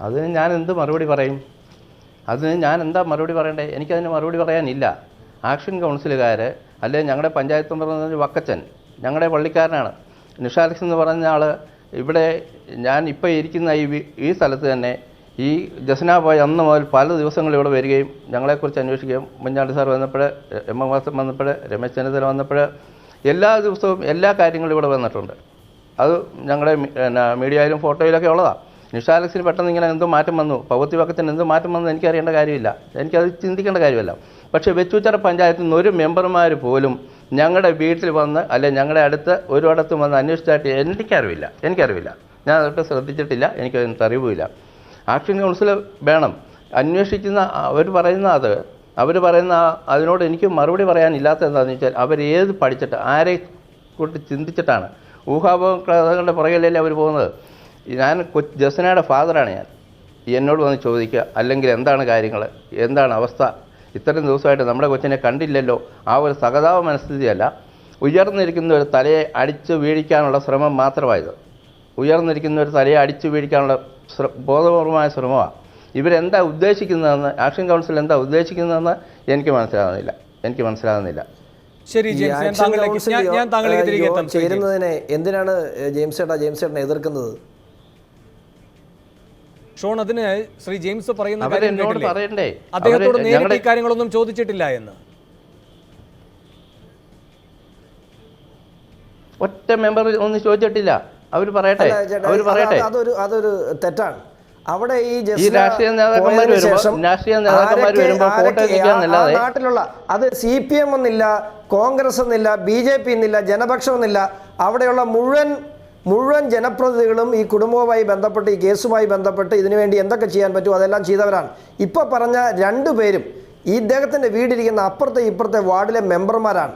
അതിന് ഞാൻ എന്ത് മറുപടി പറയും? അതിന് ഞാൻ എന്താ മറുപടി പറയണ്ടേ? എനിക്കതിന് മറുപടി പറയാനില്ല. ആക്ഷൻ കൗൺസിലുകാർ അല്ലെങ്കിൽ ഞങ്ങളുടെ പഞ്ചായത്ത് മെമ്പർ വക്കച്ചൻ ഞങ്ങളുടെ പള്ളിക്കാരനാണ്. നിഷാലക്സ് എന്ന് പറഞ്ഞ ആൾ ഇവിടെ ഞാൻ ഇപ്പോൾ ഇരിക്കുന്ന ഈ സ്ഥലത്ത് തന്നെ ഈ ജസ്ന പോയ അന്ന് മുതൽ പല ദിവസങ്ങളും ഇവിടെ വരികയും ഞങ്ങളെക്കുറിച്ച് അന്വേഷിക്കുകയും ഉമ്മൻചാണ്ടി സാർ വന്നപ്പോൾ, എം എം വാസൻ വന്നപ്പോൾ, രമേശ് ചെന്നിത്തല വന്നപ്പോൾ എല്ലാ ദിവസവും എല്ലാ കാര്യങ്ങളും ഇവിടെ വന്നിട്ടുണ്ട്. അത് ഞങ്ങളുടെ മീഡിയയിലും ഫോട്ടോയിലൊക്കെ ഉള്ളതാണ്. നിഷാലക്സിന് പെട്ടെന്ന് ഇങ്ങനെ എന്ത് മാറ്റം വന്നു, പൗവത്തി വക്കത്തിന് എന്ത് മാറ്റം വന്നു എനിക്കറിയേണ്ട കാര്യമില്ല, എനിക്കത് ചിന്തിക്കേണ്ട കാര്യമല്ല. പക്ഷേ വെച്ചൂച്ചിറ പഞ്ചായത്തിൽ നിന്ന് ഒരു മെമ്പർമാർ പോലും ഞങ്ങളുടെ വീട്ടിൽ വന്ന് അല്ലെങ്കിൽ ഞങ്ങളുടെ അടുത്ത് ഒരിടത്തും വന്ന് അന്വേഷിച്ചായിട്ട് എനിക്കറിവില്ല. ഞാൻ അതൊട്ട് ശ്രദ്ധിച്ചിട്ടില്ല, എനിക്കതിന് അറിവുമില്ല. ആക്ഷൻ കൗൺസിൽ വേണം അന്വേഷിക്കുന്ന. അവർ പറയുന്ന അതിനോട് എനിക്ക് മറുപടി പറയാനില്ലാത്ത എന്താണെന്ന് വെച്ചാൽ അവരേത് പഠിച്ചിട്ട് ആരെ കൊണ്ട് ചിന്തിച്ചിട്ടാണ് ഊഹാപോഹങ്ങളുടെ പുറകിലല്ലേ അവർ പോകുന്നത്. ഞാൻ ജസ്നയുടെ ഫാദറാണ്. ഞാൻ എന്നോട് വന്ന് ചോദിക്കുക, അല്ലെങ്കിൽ എന്താണ് കാര്യങ്ങൾ, എന്താണ് അവസ്ഥ, ഇത്രയും ദിവസമായിട്ട് നമ്മുടെ കൊച്ചിനെ കണ്ടില്ലല്ലോ. ആ ഒരു സഹതാപ മനസ്ഥിതിയല്ല, ഉയർന്നിരിക്കുന്ന ഒരു തലയെ അടിച്ചു വീഴിക്കാനുള്ള ശ്രമം മാത്രമായത്. ഉയർന്നിരിക്കുന്ന ഒരു തലയെ അടിച്ചു വീഴിക്കാനുള്ള ബോധപൂർവമായ ശ്രമമാണ്. ഇവരെന്താ ഉദ്ദേശിക്കുന്നതെന്ന്, ആക്ഷൻ കൗൺസിൽ എന്താ ഉദ്ദേശിക്കുന്നതെന്ന് എനിക്ക് മനസ്സിലാകുന്നില്ല. ശരി, ഞാൻ ചേരുന്നതിനെ എന്തിനാണ് ജെയിംസ് ചേട്ടനെ എതിർക്കുന്നത്? ഷോൺ, അതിന് ശ്രീ ജെയിംസ് പറയുന്ന പറയണ്ടേ, അദ്ദേഹത്തോട് നേരിട്ട് കാര്യങ്ങളൊന്നും ചോദിച്ചിട്ടില്ല എന്ന്. ഒറ്റ മെമ്പർ ഒന്നും ചോദിച്ചിട്ടില്ല. അവർ പറയട്ടെ. അതൊരു തെറ്റാണ്. അവിടെ ഈ രാഷ്ട്രീയ നേതാക്കന്മാർ വരുമ്പോൾ ഫോട്ടോ എടുക്കാന്നല്ലാതെ നാട്ടിലുള്ള അത് CPM എന്നില്ല, കോൺഗ്രസ് എന്നില്ല, BJP എന്നില്ല, ജനപക്ഷം എന്നില്ല, അവിടെയുള്ള മുഴുവൻ ജനപ്രതിനിധികളും ഈ കുടുംബവുമായി ബന്ധപ്പെട്ട്, ഈ കേസുമായി ബന്ധപ്പെട്ട് ഇതിനുവേണ്ടി എന്തൊക്കെ ചെയ്യാൻ പറ്റുമോ അതെല്ലാം ചെയ്തവരാണ്. ഇപ്പോൾ പറഞ്ഞ രണ്ടുപേരും ഇദ്ദേഹത്തിൻ്റെ വീടിരിക്കുന്ന അപ്പുറത്തെ ഇപ്പുറത്തെ വാർഡിലെ മെമ്പർമാരാണ്.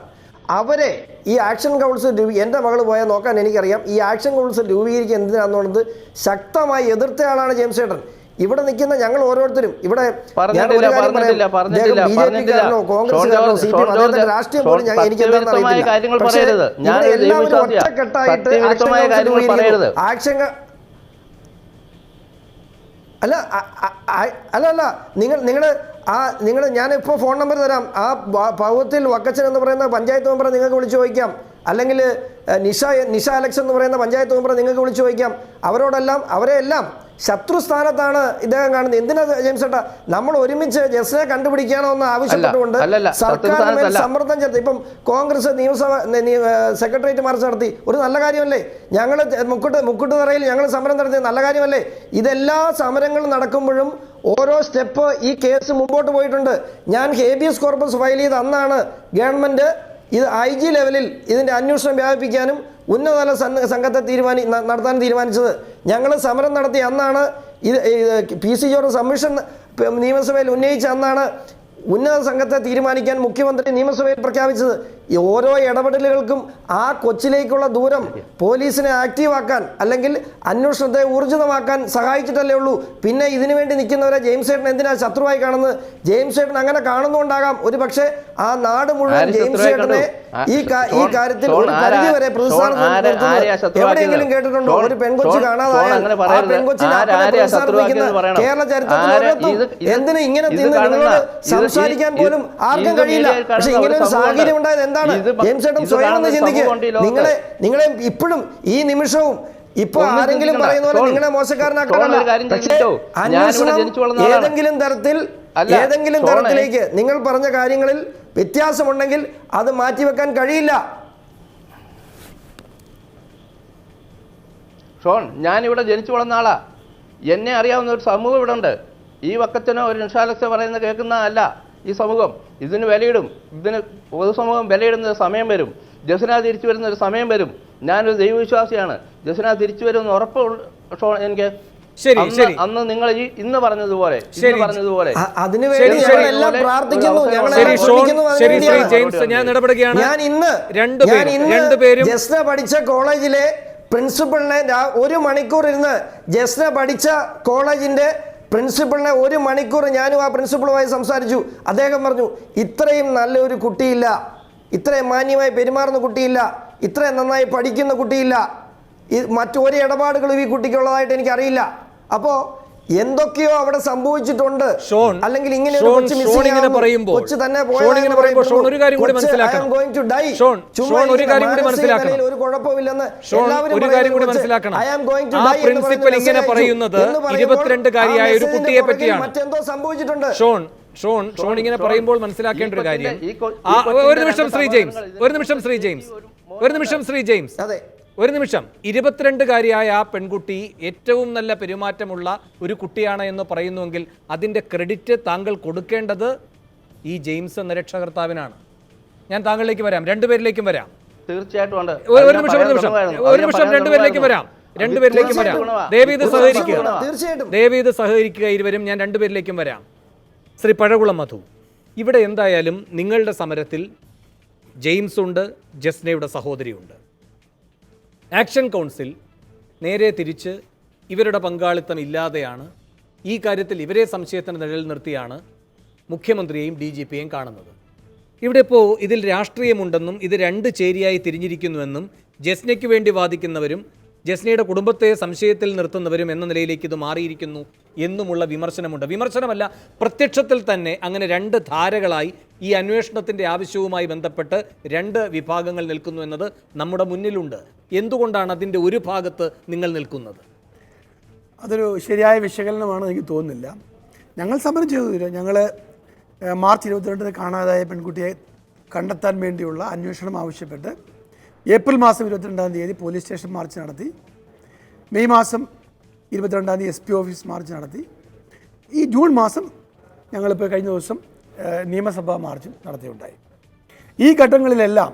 അവരെ ഈ ആക്ഷൻ കൗൺസിൽ എൻ്റെ മകൾ പോയാൽ നോക്കാൻ എനിക്കറിയാം. ഈ ആക്ഷൻ കൗൺസിൽ രൂപീകരിക്കുക എന്തിനാണെന്നുള്ളത് ശക്തമായി എതിർത്തയാളാണ് ജെയിംസ് ചേട്ടൻ. ഇവിടെ നിൽക്കുന്ന ഞങ്ങൾ ഓരോരുത്തരും ഇവിടെ BJP-കാരനോ കോൺഗ്രസ്സുകാരനോ CPM അദ്ദേഹത്തിന്റെ രാഷ്ട്രീയം പോലും എനിക്ക് എല്ലാവരും ഒറ്റക്കെട്ടായിട്ട് ആക്ഷൻ അല്ല നിങ്ങൾ ഞാനിപ്പോൾ ഫോൺ നമ്പർ തരാം. ആ പൗവത്തിൽ വക്കച്ചൻ എന്ന് പറയുന്ന പഞ്ചായത്ത് മെമ്പറെ നിങ്ങൾക്ക് വിളിച്ചു ചോദിക്കാം, അല്ലെങ്കിൽ നിഷ അലക്സ് എന്ന് പറയുന്ന പഞ്ചായത്ത് മെമ്പറെ നിങ്ങൾക്ക് വിളിച്ചു ചോദിക്കാം. അവരെല്ലാം ശത്രുസ്ഥാനത്താണ് ഇദ്ദേഹം കാണുന്നത്. എന്തിനാ ജെയിംസ് ചേട്ടാ നമ്മൾ ഒരുമിച്ച് ജസ്നെ കണ്ടുപിടിക്കാനോ എന്ന് ആവശ്യപ്പെട്ടുകൊണ്ട് സർക്കാരിന് മേൽ സമ്മർദ്ദം ചെലുത്തി. ഇപ്പം കോൺഗ്രസ് നിയമസഭ സെക്രട്ടേറിയറ്റ് മാർച്ച് നടത്തി, ഒരു നല്ല കാര്യമല്ലേ? ഞങ്ങൾ മുക്കുട്ടുതറയിൽ ഞങ്ങൾ സമരം നടത്തിയത് നല്ല കാര്യമല്ലേ? ഇതെല്ലാ സമരങ്ങളും നടക്കുമ്പോഴും ഓരോ സ്റ്റെപ്പ് ഈ കേസ് മുമ്പോട്ട് പോയിട്ടുണ്ട്. ഞാൻ ഹേബിയസ് കോർപ്പസ് ഫയൽ ചെയ്ത് അന്നാണ് ഗവൺമെൻറ് ഇത് IG ലെവലിൽ ഇതിൻ്റെ അന്വേഷണം വ്യാപിപ്പിക്കാനും ഉന്നതതല സംഘത്തെ നടത്താൻ തീരുമാനിച്ചത്. ഞങ്ങൾ സമരം നടത്തി അന്നാണ് ഇത് PC ജോർജ് സബ്മിഷൻ നിയമസഭയിൽ ഉന്നയിച്ച അന്നാണ് ഉന്നത സംഘത്തെ തീരുമാനിക്കാൻ മുഖ്യമന്ത്രി നിയമസഭയിൽ പ്രഖ്യാപിച്ചത്. ഈ ഓരോ ഇടപെടലുകൾക്കും ആ കൊച്ചിലേക്കുള്ള ദൂരം പോലീസിനെ ആക്റ്റീവാക്കാൻ അല്ലെങ്കിൽ അന്വേഷണത്തെ ഊർജിതമാക്കാൻ സഹായിച്ചിട്ടല്ലേ ഉള്ളൂ. പിന്നെ ഇതിനു വേണ്ടി നിൽക്കുന്നവരെ ജെയിംസ് ചേട്ടൻ എന്തിനാ ശത്രുവായി കാണുന്നത്? ജെയിംസ് ചേട്ടൻ അങ്ങനെ കാണുന്നുണ്ടാകാം. ഒരു പക്ഷേ ആ നാട് മുഴുവൻ ജെയിംസ് ചേട്ടനെ ഈ കാര്യത്തിൽ ഒരു പരിധിവരെ പ്രതിസ്ഥാനത്ത് എവിടെയെങ്കിലും കേട്ടിട്ടുണ്ടോ? ഒരു പെൺകൊച്ചു കാണാതായാൽ ആ പെൺകൊച്ചിനെ കേരള ചരിത്രത്തിൽ എന്തിനു ഇങ്ങനെ നിങ്ങളോട് സംസാരിക്കാൻ പോലും ആർക്കും കഴിയില്ല. പക്ഷെ ഇങ്ങനെ ഒരു സാഹചര്യം ഉണ്ടായത് എന്താണ്? ജെയിംസ് ചേട്ടൻ സ്വയം ഒന്ന് ചിന്തിക്കുക. നിങ്ങളെ ഇപ്പോഴും ഈ നിമിഷവും ഇപ്പൊ ആരെങ്കിലും പറയുന്ന പോലെ നിങ്ങളെ മോശക്കാരനാക്കാനല്ല, പക്ഷേ അന്വേഷണം ഏതെങ്കിലും തരത്തിലേക്ക് നിങ്ങൾ പറഞ്ഞ കാര്യങ്ങളിൽ വ്യത്യാസമുണ്ടെങ്കിൽ അത് മാറ്റിവെക്കാൻ കഴിയില്ല. ഷോൺ, ഞാനിവിടെ ജനിച്ചു വളർന്ന ആളാ. എന്നെ അറിയാവുന്ന ഒരു സമൂഹം ഇവിടെ ഉണ്ട്. ഈ വക്കത്തിനോ ഒരു നിഷാലക്സ് പറയുന്ന കേൾക്കുന്ന അല്ല ഈ സമൂഹം. ഇതിന് വിലയിടും. ഇതിന് പൊതുസമൂഹം വിലയിടുന്ന സമയം വരും. ജസ്ന തിരിച്ചു വരുന്ന ഒരു സമയം വരും. ഞാനൊരു ദൈവവിശ്വാസിയാണ്. ജസ്ന തിരിച്ചു വരുമെന്ന് ഉറപ്പ് എനിക്ക്. അന്ന് നിങ്ങൾ ഇന്ന് പറഞ്ഞതുപോലെ ജസ്ന പഠിച്ച കോളേജിലെ പ്രിൻസിപ്പളിനെ 1 മണിക്കൂർ ഇരുന്ന് ജസ്ന പഠിച്ച കോളേജിന്റെ പ്രിൻസിപ്പളിനെ 1 മണിക്കൂർ ഞാനും ആ പ്രിൻസിപ്പളുമായി സംസാരിച്ചു. അദ്ദേഹം പറഞ്ഞു, ഇത്രയും നല്ലൊരു കുട്ടിയില്ല, ഇത്രയും മാന്യമായി പെരുമാറുന്ന കുട്ടിയില്ല, ഇത്രയും നന്നായി പഠിക്കുന്ന കുട്ടിയില്ല, മറ്റൊരു ഇടപാടുകളും ഈ കുട്ടിക്കുള്ളതായിട്ട് എനിക്കറിയില്ല. അപ്പോൾ എന്തൊക്കെയോ അവിടെ സംഭവിച്ചിട്ടുണ്ട്. ഷോൺ, അല്ലെങ്കിൽ ഇങ്ങനെ ഷോൺ ഇങ്ങനെ പറയുമ്പോൾ ഷോൺ ഒരു കാര്യം കൂടി മനസ്സിലാക്കണം. ഷോൺ ഒരു കാര്യം കൂടി മനസ്സിലാക്കണം. ഒരു കുഴപ്പമില്ലെന്ന് ഷോൺ ഒരു കാര്യം കൂടി മനസ്സിലാക്കണം. ആ പ്രിൻസിപ്പൽ ഇങ്ങനെ പറയുന്നത് 22-കാരിയായ ഒരു കുട്ടിയെ പറ്റിയാണ്. മറ്റെന്തോ സംഭവിച്ചിട്ടുണ്ട്. ഷോൺ ഇങ്ങനെ പറയുമ്പോൾ മനസ്സിലാക്കേണ്ട ഒരു കാര്യം, ഒരു നിമിഷം ശ്രീ ജെയിംസ്, അതെ, ഒരു നിമിഷം. 22-കാരിയായ ആ പെൺകുട്ടി ഏറ്റവും നല്ല പെരുമാറ്റമുള്ള ഒരു കുട്ടിയാണ് എന്ന് പറയുന്നുവെങ്കിൽ അതിൻ്റെ ക്രെഡിറ്റ് താങ്കൾ കൊടുക്കേണ്ടത് ഈ ജെയിംസ് എന്ന രക്ഷകർത്താവിനാണ്. ഞാൻ താങ്കളിലേക്ക് വരാം, രണ്ടുപേരിലേക്കും വരാം. തീർച്ചയായിട്ടും ഉണ്ട്. ഒരു നിമിഷം രണ്ടുപേരിലേക്കും വരാം. ദയവീത് സഹകരിക്കുക ഇരുവരും. ഞാൻ രണ്ടുപേരിലേക്കും വരാം. ശ്രീ പഴകുളം മധു, ഇവിടെ എന്തായാലും നിങ്ങളുടെ സമരത്തിൽ ജെയിംസ് ഉണ്ട്, ജസ്നയുടെ സഹോദരിയുണ്ട്. ആക്ഷൻ കൗൺസിൽ നേരെ തിരിച്ച് ഇവരുടെ പങ്കാളിത്തം ഇല്ലാതെയാണ്, ഈ കാര്യത്തിൽ ഇവരെ സംശയത്തിന് നിഴൽ നിർത്തിയാണ് മുഖ്യമന്ത്രിയെയും DGPയെയും കാണുന്നത്. ഇവിടെ ഇപ്പോൾ ഇതിൽ രാഷ്ട്രീയമുണ്ടെന്നും ഇത് രണ്ട് ചേരിയായി തിരിഞ്ഞിരിക്കുന്നുവെന്നും ജസ്നയ്ക്ക് വേണ്ടി വാദിക്കുന്നവരും ജസ്നയുടെ കുടുംബത്തെ സംശയത്തിൽ നിർത്തുന്നവരും എന്ന നിലയിലേക്ക് ഇത് മാറിയിരിക്കുന്നു എന്നുമുള്ള വിമർശനമുണ്ട്. വിമർശനമല്ല, പ്രത്യക്ഷത്തിൽ തന്നെ അങ്ങനെ രണ്ട് ധാരകളായി ഈ അന്വേഷണത്തിൻ്റെ ആവശ്യവുമായി ബന്ധപ്പെട്ട് രണ്ട് വിഭാഗങ്ങൾ നിൽക്കുന്നു എന്നത് നമ്മുടെ മുന്നിലുണ്ട്. എന്തുകൊണ്ടാണ് അതിൻ്റെ ഒരു ഭാഗത്ത് നിങ്ങൾ നിൽക്കുന്നത്? അതൊരു ശരിയായ വിശകലനമാണ് എനിക്ക് തോന്നുന്നില്ല. ഞങ്ങൾ സമരം ചെയ്തില്ല. ഞങ്ങൾ മാർച്ച് 22 കാണാതായ പെൺകുട്ടിയെ കണ്ടെത്താൻ വേണ്ടിയുള്ള അന്വേഷണം ആവശ്യപ്പെട്ട് ഏപ്രിൽ മാസം 22-ാം തീയതി പോലീസ് സ്റ്റേഷൻ മാർച്ച് നടത്തി. മെയ് മാസം 22-ാം തീയതി SP ഓഫീസ് മാർച്ച് നടത്തി. ഈ ജൂൺ മാസം ഞങ്ങളിപ്പോൾ കഴിഞ്ഞ ദിവസം നിയമസഭാ മാർച്ചും നടത്തിയുണ്ടായി. ഈ ഘട്ടങ്ങളിലെല്ലാം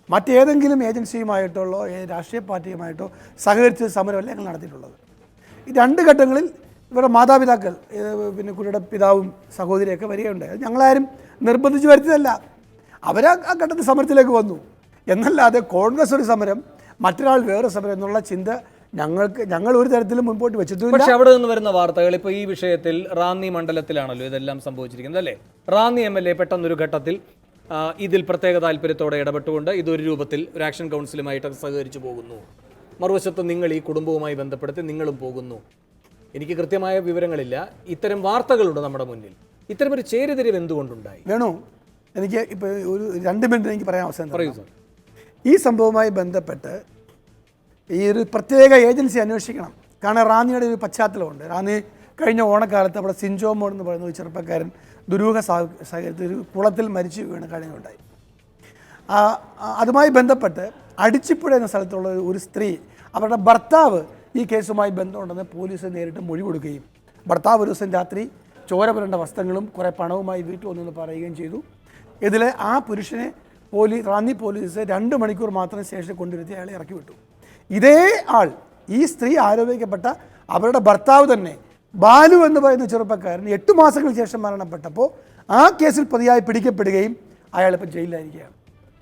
മറ്റേതെങ്കിലും ഏജൻസിയുമായിട്ടോ രാഷ്ട്രീയ പാർട്ടിയുമായിട്ടോ സഹകരിച്ച് സമരമല്ല ഞങ്ങൾ നടത്തിയിട്ടുള്ളത്. ഈ രണ്ട് ഘട്ടങ്ങളിൽ ഇവരുടെ മാതാപിതാക്കൾ, പിന്നെ കുട്ടിയുടെ പിതാവും സഹോദരിയൊക്കെ വരികയുണ്ടായി. അത് ഞങ്ങളാരും നിർബന്ധിച്ച് വരുത്തിയതല്ല. അവരാ ആ ഘട്ടത്തിൽ സമരത്തിലേക്ക് വന്നു എന്നല്ലാതെ കോൺഗ്രസ് ഒരു സമരം, മറ്റൊരാൾ വേറെ സമരം എന്നുള്ള ചിന്ത ഞങ്ങൾ ഒരു തരത്തിലും മുൻപോട്ട് വെച്ചിട്ടില്ല. പക്ഷെ അവിടെ നിന്ന് വരുന്ന വാർത്തകൾ ഇപ്പോൾ ഈ വിഷയത്തിൽ റാന്നി മണ്ഡലത്തിലാണല്ലോ ഇതെല്ലാം സംഭവിച്ചിരിക്കുന്നത്, അല്ലേ? റാന്നി MLA പെട്ടെന്നൊരു ഘട്ടത്തിൽ ഇതിൽ പ്രത്യേക താല്പര്യത്തോടെ ഇടപെട്ടുകൊണ്ട് ഇതൊരു രൂപത്തിൽ ഒരു ആക്ഷൻ കൗൺസിലുമായിട്ട് സഹകരിച്ചു പോകുന്നു. മറുവശത്ത് നിങ്ങൾ ഈ കുടുംബവുമായി ബന്ധപ്പെടുത്തി നിങ്ങളും പോകുന്നു. എനിക്ക് കൃത്യമായ വിവരങ്ങളില്ല. ഇത്തരം വാർത്തകളുണ്ട് നമ്മുടെ മുന്നിൽ. ഇത്തരമൊരു ചേരിതിരിവ് എന്തുകൊണ്ടുണ്ടായി? വേണോ, എനിക്ക് ഇപ്പോൾ ഒരു 2 മിനിറ്റ് എനിക്ക് പറയാൻ അവസരം പറയൂ സർ. ഈ സംഭവവുമായി ബന്ധപ്പെട്ട് ഈ ഒരു പ്രത്യേക ഏജൻസി അന്വേഷിക്കണം. കാരണം റാന്നിയുടെ ഒരു പശ്ചാത്തലമുണ്ട്. റാന്നി കഴിഞ്ഞ ഓണക്കാലത്ത് അവിടെ സിൻജോമോൻ എന്ന് പറയുന്ന ഒരു ചെറുപ്പക്കാരൻ ദുരൂഹ സാഹചര്യത്തിൽ ഒരു കുളത്തിൽ മരിച്ചു വീണ് കഴിഞ്ഞുണ്ടായി. അതുമായി ബന്ധപ്പെട്ട് അടിച്ചിപ്പുഴ എന്ന സ്ഥലത്തുള്ള ഒരു സ്ത്രീ, അവരുടെ ഭർത്താവ് ഈ കേസുമായി ബന്ധമുണ്ടെന്ന് പോലീസ് നേരിട്ട് മൊഴി കൊടുക്കുകയും ഭർത്താവ് ഒരു ദിവസം രാത്രി ചോര പുരണ്ട വസ്ത്രങ്ങളും കുറേ പണവുമായി വീട്ടിൽ വന്നെന്ന് പറയുകയും ചെയ്തു. ഇതിൽ ആ പുരുഷനെ റാന്നി പോലീസ് 2 മണിക്കൂർ മാത്രം സ്റ്റേഷനിൽ കൊണ്ടുവരുത്തി അയാളെ ഇറക്കി വിട്ടു. ഇതേ ആൾ, ഈ സ്ത്രീ ആരോപിക്കപ്പെട്ട അവരുടെ ഭർത്താവ് തന്നെ ബാലു എന്ന് പറയുന്ന ചെറുപ്പക്കാരൻ 8 മാസങ്ങൾക്ക് ശേഷം മരണപ്പെട്ടപ്പോൾ ആ കേസിൽ പ്രതിയായി പിടിക്കപ്പെടുകയും അയാളിപ്പോൾ ജയിലിലായിരിക്കുകയാണ്.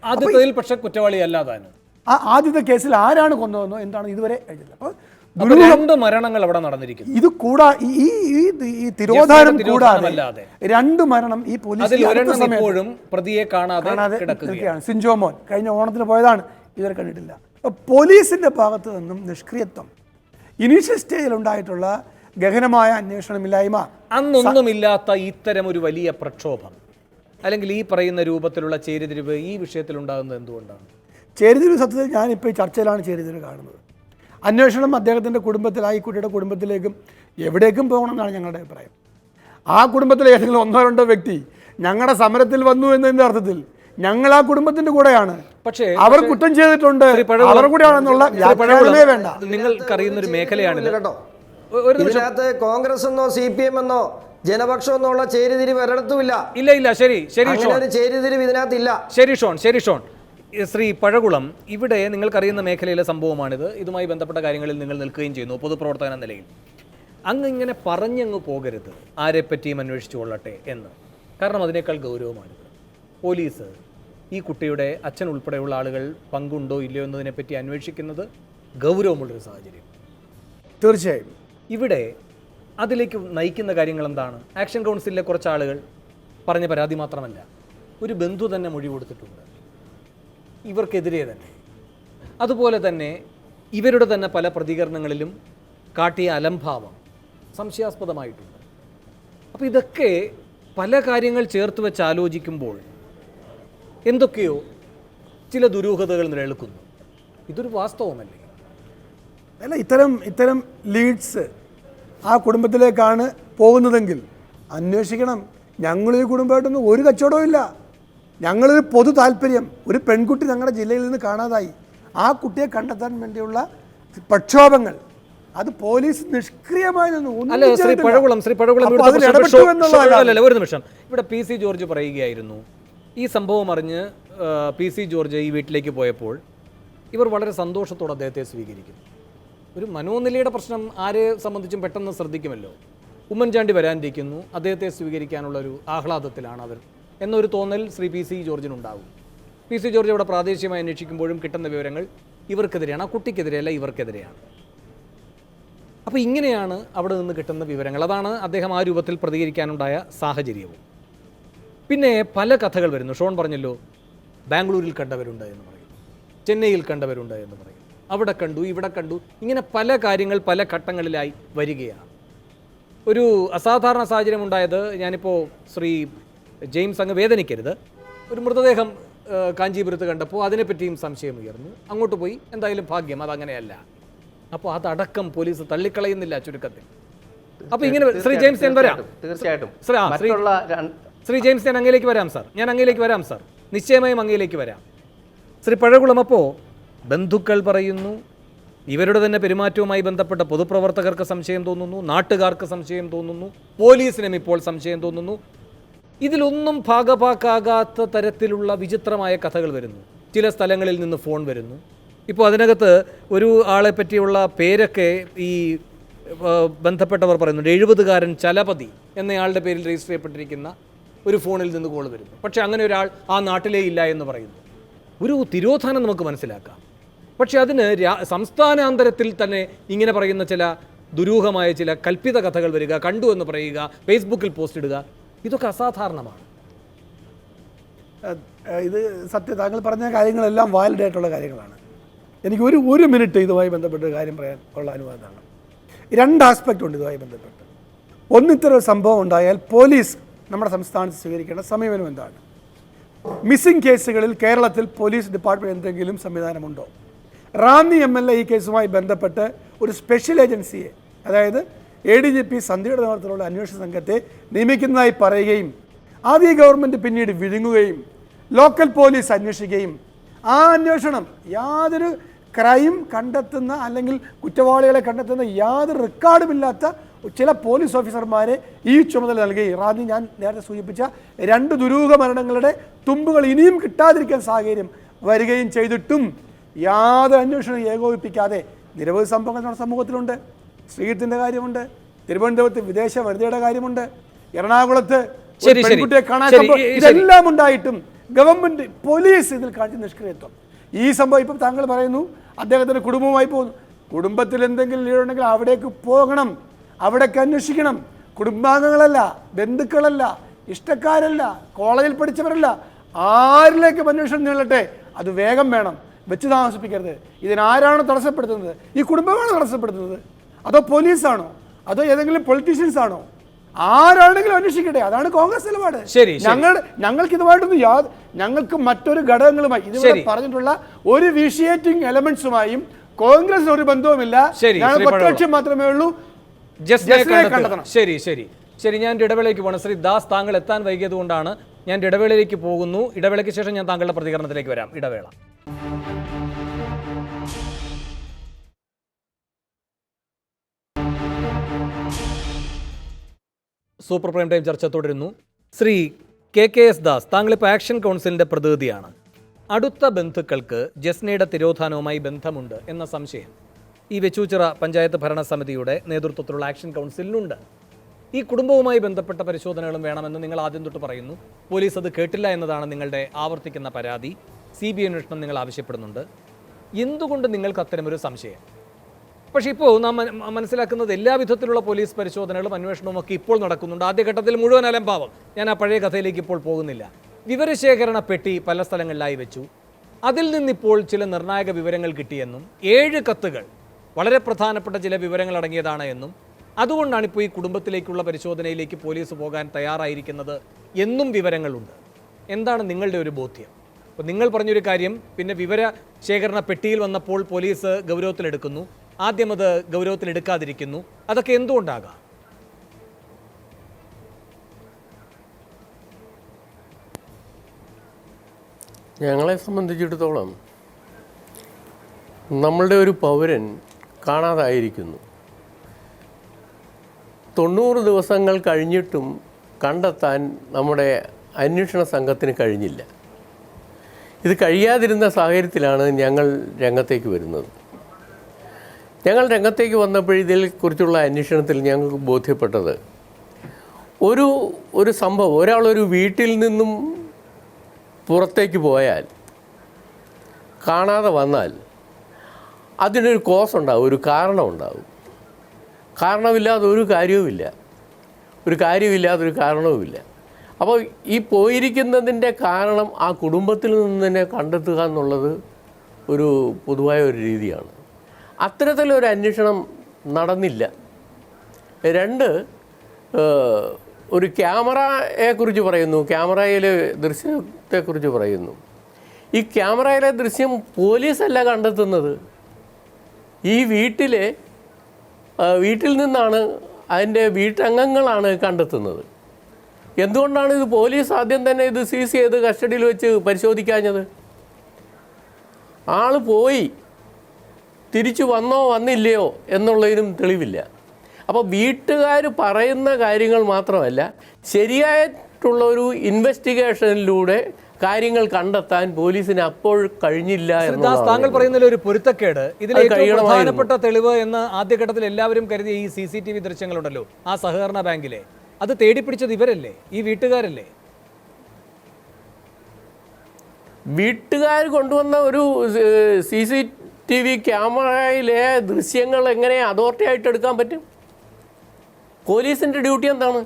ആദ്യത്തിൽ പക്ഷേ കുറ്റവാളി അല്ലാതാനും ആ ആദ്യത്തെ കേസിൽ ആരാണ് കൊന്നതെന്നോ എന്താണ് ഇതുവരെ എഴുതില്ല. അപ്പോൾ 2 മരണങ്ങൾ അവിടെ നടന്നിരിക്കുന്നു. ഇത് ഈ തിരോധാനം കൂടാതെ 2 മരണം ഈ പോലീസ് പ്രതിയെ കാണാതെ കിടക്കുകയാണ്. സിൻജോമോൻ കഴിഞ്ഞ ഓണത്തിന് പോയതാണ്, ഇതുവരെ കണ്ടിട്ടില്ല. പോലീസിന്റെ ഭാഗത്ത് നിന്നും നിഷ്ക്രിയത്വം, ഇനീഷ്യൽ സ്റ്റേജിൽ ഉണ്ടായിട്ടുള്ള ഗഹനമായ അന്വേഷണമില്ലായ്മ, അന്നൊന്നുമില്ലാത്ത ഇത്തരം ഒരു വലിയ പ്രക്ഷോഭം അല്ലെങ്കിൽ ഈ പറയുന്ന രൂപത്തിലുള്ള ചേരിതിരിവ് ഈ വിഷയത്തിൽ ഉണ്ടാകുന്നത് എന്തുകൊണ്ടാണ്? ചേരിതിരിവ് സത്യത്തിൽ ഞാനിപ്പോൾ ഈ ചർച്ചയിലാണ് ചേരിതിരിവ് കാണുന്നത്. അന്വേഷണം അദ്ദേഹത്തിൻ്റെ കുടുംബത്തിലായി, കുട്ടിയുടെ കുടുംബത്തിലേക്കും എവിടേക്കും പോകണമെന്നാണ് ഞങ്ങളുടെ അഭിപ്രായം. ആ കുടുംബത്തിലെ ഏതെങ്കിലും 1-2 വ്യക്തി ഞങ്ങളുടെ സമരത്തിൽ വന്നു എന്നതിൻ്റെ അർത്ഥത്തിൽ ഞങ്ങൾ ആ കുടുംബത്തിന്റെ കൂടെയാണ്. പക്ഷേ അവർ കുറ്റം ചെയ്തിട്ടുണ്ട്, അവർ കൂടെയാണെന്നുള്ള വ്യാഖ്യാനമേ വേണ്ട. നിങ്ങൾക്കറിയുന്ന ഒരു മേഖലയാണ് കേട്ടോ. ഇതിനകത്ത് കോൺഗ്രസ് എന്നോ CPM എന്നോ ജനപക്ഷം എന്നുള്ള ചേരിതിരിവ് ഒരിടത്തുമില്ല. ഇല്ല. ശരി ചേരിതിരിവ് ഇതിനകത്തില്ല. ശരി ഷോൺ. ശ്രീ പഴകുളം, ഇവിടെ നിങ്ങൾക്കറിയുന്ന മേഖലയിലെ സംഭവമാണിത്. ഇതുമായി ബന്ധപ്പെട്ട കാര്യങ്ങളിൽ നിങ്ങൾ നിൽക്കുകയും ചെയ്യുന്നു പൊതുപ്രവർത്തകൻ എന്ന നിലയിൽ. ഇങ്ങനെ പറഞ്ഞങ്ങ് പോകരുത് ആരെപ്പറ്റിയും അന്വേഷിച്ചു കൊള്ളട്ടെ എന്ന്. കാരണം അതിനേക്കാൾ ഗൗരവമാണിത്. പോലീസ് ഈ കുട്ടിയുടെ അച്ഛൻ ഉൾപ്പെടെയുള്ള ആളുകൾ പങ്കുണ്ടോ ഇല്ലയോ എന്നതിനെപ്പറ്റി അന്വേഷിക്കുന്നത് ഗൗരവമുള്ളൊരു സാഹചര്യം. തീർച്ചയായും ഇവിടെ അതിലേക്ക് നയിക്കുന്ന കാര്യങ്ങൾ എന്താണ്? ആക്ഷൻ കൗൺസിലിലെ കുറച്ച് ആളുകൾ പറഞ്ഞ പരാതി മാത്രമല്ല, ഒരു ബന്ധു തന്നെ മൊഴി കൊടുത്തിട്ടുണ്ട് ഇവർക്കെതിരെ തന്നെ. അതുപോലെ തന്നെ ഇവരുടെ തന്നെ പല പ്രതികരണങ്ങളിലും കാട്ടിയ അലംഭാവം, സംശയാസ്പദമായിട്ടുണ്ട്. അപ്പോൾ ഇതൊക്കെ പല കാര്യങ്ങൾ ചേർത്ത് വെച്ച് ആലോചിക്കുമ്പോൾ എന്തൊക്കെയോ ചില ദുരൂഹതകൾ നിലനിൽക്കുന്നു. ഇതൊരു വാസ്തവമല്ലേ? അല്ല, ഇത്തരം ലീഡ്സ് ആ കുടുംബത്തിലേക്കാണ് പോകുന്നതെങ്കിൽ അന്വേഷിക്കണം. ഞങ്ങളീ കുടുംബമായിട്ടൊന്നും ഒരു കച്ചവടവും ഇല്ല. ഞങ്ങളൊരു പൊതു താല്പര്യം, ഒരു പെൺകുട്ടി ഞങ്ങളുടെ ജില്ലയിൽ നിന്ന് കാണാതായി, ആ കുട്ടിയെ കണ്ടെത്താൻ വേണ്ടിയുള്ള പ്രക്ഷോഭങ്ങൾ, അത് പോലീസ് നിഷ്ക്രിയമായി നിന്നു. അല്ല, ശ്രീ പഴകുളം ഒരു നിമിഷം. ഇവിടെ PC ജോർജ് പറയുകയായിരുന്നു, ഈ സംഭവം അറിഞ്ഞ് PC ജോർജ് ഈ വീട്ടിലേക്ക് പോയപ്പോൾ ഇവർ വളരെ സന്തോഷത്തോടെ അദ്ദേഹത്തെ സ്വീകരിക്കും. ഒരു മനോനിലയുടെ പ്രശ്നം ആരെ സംബന്ധിച്ചും പെട്ടെന്ന് ശ്രദ്ധിക്കുമല്ലോ. ഉമ്മൻചാണ്ടി വരാനിരിക്കുന്നു, അദ്ദേഹത്തെ സ്വീകരിക്കാനുള്ള ഒരു ആഹ്ലാദത്തിലാണ് അവർ എന്നൊരു തോന്നൽ ശ്രീ PC ജോർജിനുണ്ടാകും. PC ജോർജ് ഇവിടെ പ്രാദേശികമായി അന്വേഷിക്കുമ്പോഴും കിട്ടുന്ന വിവരങ്ങൾ ഇവർക്കെതിരെയാണ്, ആ കുട്ടിക്കെതിരെയല്ല ഇവർക്കെതിരെയാണ്. അപ്പോൾ ഇങ്ങനെയാണ് അവിടെ നിന്ന് കിട്ടുന്ന വിവരങ്ങൾ. അതാണ് അദ്ദേഹം ആ രൂപത്തിൽ പ്രതികരിക്കാനുണ്ടായ സാഹചര്യവും. പിന്നെ പല കഥകൾ വരുന്നു. ഷോൺ പറഞ്ഞല്ലോ, ബാംഗ്ലൂരിൽ കണ്ടവരുണ്ട് എന്ന് പറയും, ചെന്നൈയിൽ കണ്ടവരുണ്ട് എന്ന് പറയും, അവിടെ കണ്ടു ഇവിടെ കണ്ടു, ഇങ്ങനെ പല കാര്യങ്ങൾ പല ഘട്ടങ്ങളിലായി വരികയാണ്. ഒരു അസാധാരണ സാഹചര്യം ഉണ്ടായത്, ഞാനിപ്പോൾ ശ്രീ ജെയിംസ് അങ്ങ് വേദനിക്കരുത്, ഒരു മൃതദേഹം കാഞ്ചീപുരത്ത് കണ്ടപ്പോൾ അതിനെപ്പറ്റിയും സംശയം ഉയർന്നു. അങ്ങോട്ട് പോയി, എന്തായാലും ഭാഗ്യം അതങ്ങനെയല്ല. അപ്പോൾ അതടക്കം പോലീസ് തള്ളിക്കളയുന്നില്ല ചുരുക്കത്തിൽ. അപ്പോൾ ഇങ്ങനെ ശ്രീ ജെയിംസ് ഞാൻ വരാം, തീർച്ചയായിട്ടും ശ്രീ ജെയിംസ് ഞാൻ അങ്ങയിലേക്ക് വരാം സാർ, ഞാൻ അങ്ങയിലേക്ക് വരാം സാർ, നിശ്ചയമായും അങ്ങയിലേക്ക് വരാം. ശ്രീ പഴകുളം, അപ്പോൾ ബന്ധുക്കൾ പറയുന്നു, ഇവരുടെ തന്നെ പെരുമാറ്റവുമായി ബന്ധപ്പെട്ട പൊതുപ്രവർത്തകർക്ക് സംശയം തോന്നുന്നു, നാട്ടുകാർക്ക് സംശയം തോന്നുന്നു, പോലീസിനും ഇപ്പോൾ സംശയം തോന്നുന്നു. ഇതിലൊന്നും ഭാഗഭാക്കാകാത്ത തരത്തിലുള്ള വിചിത്രമായ കഥകൾ വരുന്നു. ചില സ്ഥലങ്ങളിൽ നിന്ന് ഫോൺ വരുന്നു. ഇപ്പോൾ അതിനകത്ത് ഒരു ആളെ പറ്റിയുള്ള പേരൊക്കെ ഈ ബന്ധപ്പെട്ടവർ പറയുന്നുണ്ട്. 70-കാരൻ ചലപതി എന്നയാളുടെ പേരിൽ രജിസ്റ്റർ ചെയ്യപ്പെട്ടിരിക്കുന്ന ഒരു ഫോണിൽ നിന്ന് കോൾ വരുന്നു. പക്ഷേ അങ്ങനെ ഒരാൾ ആ നാട്ടിലേ ഇല്ല എന്ന് പറയുന്നു. ഒരു തിരോധാനം നമുക്ക് മനസ്സിലാക്കാം. പക്ഷേ അതിന് സംസ്ഥാനാന്തരത്തിൽ തന്നെ ഇങ്ങനെ പറയുന്ന ചില ദുരൂഹമായ ചില കൽപ്പിത കഥകൾ വരിക, കണ്ടു എന്ന് പറയുക, ഫേസ്ബുക്കിൽ പോസ്റ്റ് ഇടുക, ഇതൊക്കെ അസാധാരണമാണ്. ഇത് താങ്കൾ പറഞ്ഞ കാര്യങ്ങളെല്ലാം വാലിഡ് ആയിട്ടുള്ള കാര്യങ്ങളാണ്. എനിക്ക് ഒരു മിനിറ്റ് ഇതുമായി ബന്ധപ്പെട്ട് കാര്യം പറയാൻ ഉള്ള അനുവാദമാണ്. 2 ആസ്പെക്റ്റ് ഉണ്ട് ഇതുമായി ബന്ധപ്പെട്ട്. ഒന്ന്, ഇത്തരം സംഭവം ഉണ്ടായാൽ പോലീസ് നമ്മുടെ സംസ്ഥാനത്ത് സ്വീകരിക്കേണ്ട സമീപനം എന്താണ്? മിസ്സിംഗ് കേസുകളിൽ കേരളത്തിൽ പോലീസ് ഡിപ്പാർട്ട്മെൻറ്റ് എന്തെങ്കിലും സംവിധാനമുണ്ടോ? റാന്നി MLA ഈ കേസുമായി ബന്ധപ്പെട്ട് ഒരു സ്പെഷ്യൽ ഏജൻസിയെ, അതായത് ADGP സന്ധ്യയുടെ നേതൃത്വത്തിലുള്ള അന്വേഷണ സംഘത്തെ നിയമിക്കുന്നതായി പറയുകയും ആദ്യ ഗവൺമെൻറ് പിന്നീട് വിഴുങ്ങുകയും ലോക്കൽ പോലീസ് അന്വേഷിക്കുകയും ആ അന്വേഷണം യാതൊരു ക്രൈം കണ്ടെത്തുന്ന അല്ലെങ്കിൽ കുറ്റവാളികളെ കണ്ടെത്തുന്ന യാതൊരു റെക്കോർഡുമില്ലാത്ത ചില പോലീസ് ഓഫീസർമാരെ ഈ ചുമതല നൽകുകയും റാന്നി ഞാൻ നേരത്തെ സൂചിപ്പിച്ച 2 ദുരൂഹ മരണങ്ങളുടെ തുമ്പുകൾ ഇനിയും കിട്ടാതിരിക്കാൻ സാഹചര്യം വരികയും ചെയ്തിട്ടും യാതൊരു അന്വേഷണം ഏകോപിപ്പിക്കാതെ നിരവധി സംഭവങ്ങൾ നമ്മുടെ സമൂഹത്തിലുണ്ട്. ശ്രീജിത്തിൻ്റെ കാര്യമുണ്ട്, തിരുവനന്തപുരത്ത് വിദേശ വനിതയുടെ കാര്യമുണ്ട്, എറണാകുളത്ത് പെൺകുട്ടിയെ കാണാൻ, ഇതെല്ലാം ഉണ്ടായിട്ടും ഗവൺമെൻറ് പോലീസ് ഇതിൽ കാണിച്ച നിഷ്ക്രിയത്വം. ഈ സംഭവം ഇപ്പം താങ്കൾ പറയുന്നു അദ്ദേഹത്തിൻ്റെ കുടുംബവുമായി പോകുന്നു. കുടുംബത്തിൽ എന്തെങ്കിലും ലീഡുണ്ടെങ്കിൽ അവിടേക്ക് പോകണം, അവിടേക്ക് അന്വേഷിക്കണം. കുടുംബാംഗങ്ങളല്ല, ബന്ധുക്കളല്ല, ഇഷ്ടക്കാരല്ല, കോളേജിൽ പഠിച്ചവരല്ല, ആരിലേക്കും അന്വേഷണം നീളട്ടെ, അത് വേഗം വേണം, വെച്ച് താമസിപ്പിക്കരുത്. ഇതിനാരാണോ തടസ്സപ്പെടുത്തുന്നത്? ഈ കുടുംബമാണോ തടസ്സപ്പെടുത്തുന്നത്? അതോ പോലീസാണോ? അതോ ഏതെങ്കിലും പൊളിറ്റീഷ്യൻസ് ആണോ? ആരാണെങ്കിലും അന്വേഷിക്കട്ടെ, അതാണ് കോൺഗ്രസ് നിലപാട്. ഞങ്ങൾക്ക് ഇതുമായിട്ടൊന്നും ഞങ്ങൾക്ക് മറ്റൊരു ഘടകങ്ങളുമായി ഇതുവരെ പറഞ്ഞിട്ടുള്ള ഒരു വിഷിയേറ്റിംഗ് എലമെന്റ്സുമായും കോൺഗ്രസിന് ഒരു ബന്ധവുമില്ല. ഞങ്ങൾക്ക് ഒറ്റ ലക്ഷ്യം മാത്രമേ ഉള്ളൂ, കണ്ടെത്തണം. ശരി, ഞാൻ ഇടവേളയ്ക്ക് പോകണം. ശ്രീ ദാസ്, താങ്കൾ എത്താൻ വൈകിയത് കൊണ്ടാണ് ഞാൻ ഇടവേളയിലേക്ക് പോകുന്നു. ഇടവേളയ്ക്ക് ശേഷം ഞാൻ താങ്കളുടെ പ്രതികരണത്തിലേക്ക് വരാം. ഇടവേള. സൂപ്പർ പ്രൈം ടൈം ചർച്ച തുടരുന്നു. ശ്രീ KKS ദാസ്, താങ്കളിപ്പോൾ ആക്ഷൻ കൗൺസിലിൻ്റെ പ്രതിനിധിയാണ്. അടുത്ത ബന്ധുക്കൾക്ക് ജസ്നയുടെ തിരോധാനവുമായി ബന്ധമുണ്ട് എന്ന സംശയം ഈ വെച്ചൂച്ചിറ പഞ്ചായത്ത് ഭരണസമിതിയുടെ നേതൃത്വത്തിലുള്ള ആക്ഷൻ കൗൺസിലിനുണ്ട്. ഈ കുടുംബവുമായി ബന്ധപ്പെട്ട പരിശോധനകളും വേണമെന്ന് നിങ്ങൾ ആദ്യം തൊട്ട് പറയുന്നു. പോലീസ് അത് കേട്ടില്ല എന്നതാണ് നിങ്ങളുടെ ആവർത്തിക്കുന്ന പരാതി. CBI അന്വേഷണം നിങ്ങൾ ആവശ്യപ്പെടുന്നുണ്ട്. എന്തുകൊണ്ട് നിങ്ങൾക്ക് അത്തരമൊരു സംശയം? പക്ഷേ ഇപ്പോൾ നാം മനസ്സിലാക്കുന്നത് എല്ലാ വിധത്തിലുള്ള പോലീസ് പരിശോധനകളും അന്വേഷണവും ഒക്കെ ഇപ്പോൾ നടക്കുന്നുണ്ട്. ആദ്യഘട്ടത്തിൽ മുഴുവൻ അലംഭാവം. ഞാൻ ആ പഴയ കഥയിലേക്ക് ഇപ്പോൾ പോകുന്നില്ല. വിവരശേഖരണ പെട്ടി പല സ്ഥലങ്ങളിലായി വെച്ചു. അതിൽ നിന്നിപ്പോൾ ചില നിർണായക വിവരങ്ങൾ കിട്ടിയെന്നും 7 കത്തുകൾ വളരെ പ്രധാനപ്പെട്ട ചില വിവരങ്ങൾ അടങ്ങിയതാണ് എന്നും അതുകൊണ്ടാണ് ഇപ്പോൾ ഈ കുടുംബത്തിലേക്കുള്ള പരിശോധനയിലേക്ക് പോലീസ് പോകാൻ തയ്യാറായിരിക്കുന്നത് എന്നും വിവരങ്ങളുണ്ട്. എന്താണ് നിങ്ങളുടെ ഒരു ബോധ്യം? അപ്പോൾ നിങ്ങൾ പറഞ്ഞൊരു കാര്യം, പിന്നെ വിവര ശേഖരണ പെട്ടിയിൽ വന്നപ്പോൾ പോലീസ് ഗൗരവത്തിലെടുക്കുന്നു, ആദ്യം അത് ഗൗരവത്തിലെടുക്കാതിരിക്കുന്നു. അതൊക്കെ എന്തുകൊണ്ടാകാം? ഞങ്ങളെ സംബന്ധിച്ചിടത്തോളം നമ്മളുടെ ഒരു പൗരൻ കാണാതായിരിക്കുന്നു. 90 ദിവസങ്ങൾ കഴിഞ്ഞിട്ടും കണ്ടെത്താൻ നമ്മുടെ അന്വേഷണ സംഘത്തിന് കഴിഞ്ഞില്ല. ഇത് കഴിയാതിരുന്ന സാഹചര്യത്തിലാണ് ഞങ്ങൾ രംഗത്തേക്ക് വരുന്നത്. ഞങ്ങൾ രംഗത്തേക്ക് വന്നപ്പോൾ ഇതിനെക്കുറിച്ചുള്ള അന്വേഷണത്തിൽ ഞങ്ങൾക്ക് ബോധ്യപ്പെട്ടത് ഒരു സംഭവം, ഒരാളൊരു വീട്ടിൽ നിന്നും പുറത്തേക്ക് പോയാൽ, കാണാതെ വന്നാൽ അതിനൊരു കോസ് ഉണ്ടാവും, ഒരു കാരണമുണ്ടാവും. കാരണമില്ലാതെ ഒരു കാര്യവുമില്ല, ഒരു കാരണവുമില്ല. അപ്പോൾ ഈ പോയിരിക്കുന്നതിൻ്റെ കാരണം ആ കുടുംബത്തിൽ നിന്ന് തന്നെ കണ്ടെത്തുക എന്നുള്ളത് ഒരു പൊതുവായ ഒരു രീതിയാണ്. അത്തരത്തിലൊരു അന്വേഷണം നടന്നില്ല. 2, ഒരു ക്യാമറയെക്കുറിച്ച് പറയുന്നു, ക്യാമറയിലെ ദൃശ്യത്തെക്കുറിച്ച് പറയുന്നു. ഈ ക്യാമറയിലെ ദൃശ്യം പോലീസല്ല കണ്ടെത്തുന്നത്, ഈ വീട്ടിൽ നിന്നാണ്, അതിൻ്റെ വീട്ടംഗങ്ങളാണ് കണ്ടെത്തുന്നത്. എന്തുകൊണ്ടാണ് ഇത് പോലീസ് ആദ്യം തന്നെ ഇത് സീസ് ചെയ്ത് കസ്റ്റഡിയിൽ വെച്ച് പരിശോധിക്കാഞ്ഞത്? ആൾ പോയി തിരിച്ചു വന്നോ വന്നില്ലയോ എന്നുള്ളതിനും തെളിവില്ല. അപ്പോൾ വീട്ടുകാർ പറയുന്ന കാര്യങ്ങൾ മാത്രമല്ല, ശരിയായിട്ടുള്ള ഒരു ഇൻവെസ്റ്റിഗേഷനിലൂടെ കാര്യങ്ങൾ കണ്ടെത്താൻ പോലീസിന് അപ്പോൾ കഴിഞ്ഞില്ല. താങ്കൾ പറയുന്നതിൽ ഒരു പൊരുത്തക്കേട്, ഇതിൽ ഏറ്റവും പ്രധാനപ്പെട്ട തെളിവ് എന്ന് ആദ്യഘട്ടത്തിൽ എല്ലാവരും കരുതിയ ഈ CCTV ദൃശ്യങ്ങളുണ്ടല്ലോ, ആ സഹകരണ ബാങ്കിലെ, അത് തേടിപ്പിടിച്ചത് ഇവരല്ലേ, ഈ വീട്ടുകാരല്ലേ? വീട്ടുകാർ കൊണ്ടുവന്ന ഒരു CCTV ക്യാമറയിലെ ദൃശ്യങ്ങൾ എങ്ങനെ അതോറിറ്റി ആയിട്ട് എടുക്കാൻ പറ്റും? പോലീസിൻ്റെ ഡ്യൂട്ടി എന്താണ്?